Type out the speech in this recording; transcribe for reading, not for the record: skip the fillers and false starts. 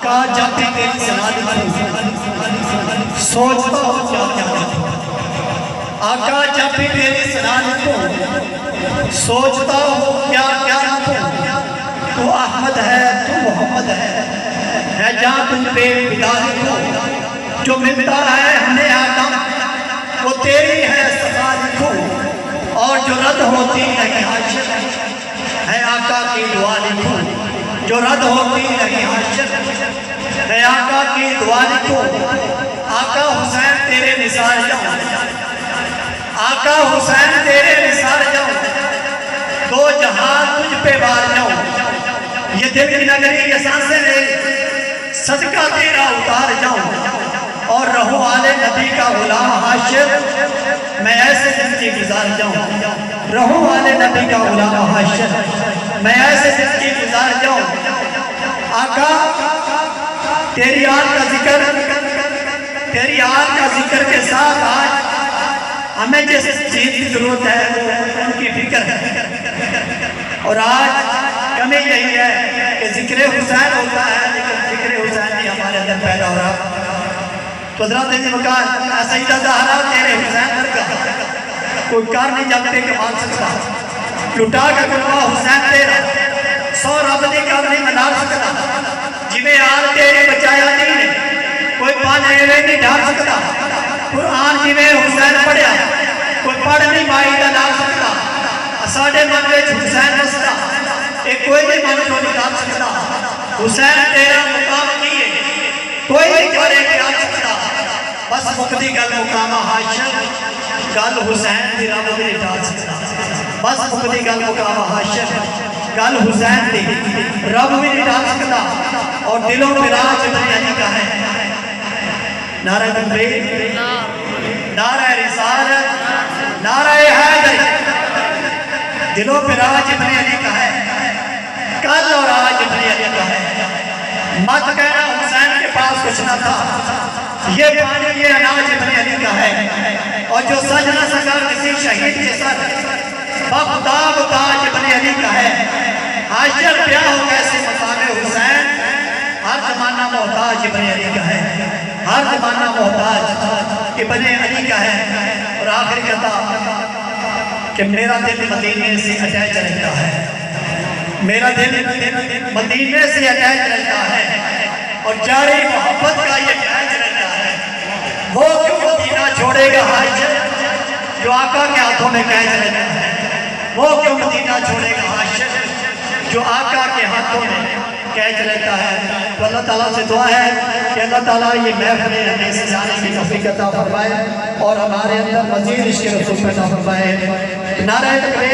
आका जब भी तेरी सलाह सोचता हो क्या क्या आका जब भी तेरी सलाह सोचता हो क्या क्या तू अहमद है, तू मोहम्मद है जहाँ तुम पे विदा लिखो। जो मिलता है हमें आदम वो तेरी है सफा लिखो, और जो रद्द होती नहीं हाशिर है आका की दुआ लिखो। जो रद्द होती नहीं हाशिर है आका की दुआ लिखो। आका हुसैन तेरे निसार जाऊं, आका हुसैन तेरे निसार जाऊं, दो जहां तुझ पे वार जाऊं। ये दिल की नगरी ये सांसें ले सदका तेरा उतार जाऊं, और रहो आले नबी का गुलाम हाशिर मैं ऐसे जिंदगी गुजार जाऊं। रहो आले नबी का गुलाम हाशिर मैं ऐसे जिंदगी गुजार जाऊं। आका तेरी आल का जिक्र, तेरी आल का जिक्र के साथ आज हमें जिस चीज की जरूरत है उनकी फिक्र है। और आज कमी यही है कि जिक्र हुसैन होता है लेकिन जिक्र हुसैन नहीं हमारे अंदर पैदा हो रहा। तो हज़रत मकान सईदा ज़हरा तेरे हुसैन का कोई कार नहीं जब के मान सकता। लुटा का गुलवा हुसैन तेरा सौ रब की गल नहीं मना सकता। जिमें आल तेरे बचाया नहीं कोई पाने नहीं डाल सकता। कुरान जिमें हुसैन पढ़िया कोई पढ़ नहीं माई का डाल सकता। साढ़े मन में हुसैन बसता एक कोई भी मन को निकाल सकता। हुसैन तेरा मुकाम नहीं है कोई नहीं करे क्या सकता। बस मुकदी गल मुकाम हाशिर गल हुसैन की रब भी नहीं डाल सकता। बस मुकदी गल मुकाम हाशिर गल हुसैन की रब भी नहीं डाल सकता। और दिलों में राज अली का है नारा तकबीर, नारा रिसालत, नारा हैदरी। दिलों पे राज अली का है कल और आज अली का है। मत कहना हुसैन के पास कुछ ना था, ये पानी ये अनाज अली का है। और जो सज न सका किसी शहीद के सर बख्ताब ताज अली का है। हाशिर क्या हो कैसे मकाम हुसैन हर जमाना मोहताज इब्ने अली का है। हर जमाना मोहताज इब्ने अली का है। और आखिर कहता कि मेरा दिल मदीने से अटैच रहता है, मेरा दिल मदीने से अटैच रहता है। और जारी मोहब्बत का ये अटैच रहता है। वो क्यों मदीना छोड़ेगा हाशिर जो आका के हाथों में कैच रहता है। वो क्यों मदीना छोड़ेगा हाशिर जो आका के हाथों में कैच रहता है। तो अल्लाह ताला से दुआ है कि अल्लाह ताला ये महफिल हमें सजाने की तौफीक अता फरमाए और हमारे अंदर मज़ीद इश्क़ रसूल पैदा फरमाए। नारे तकबीर।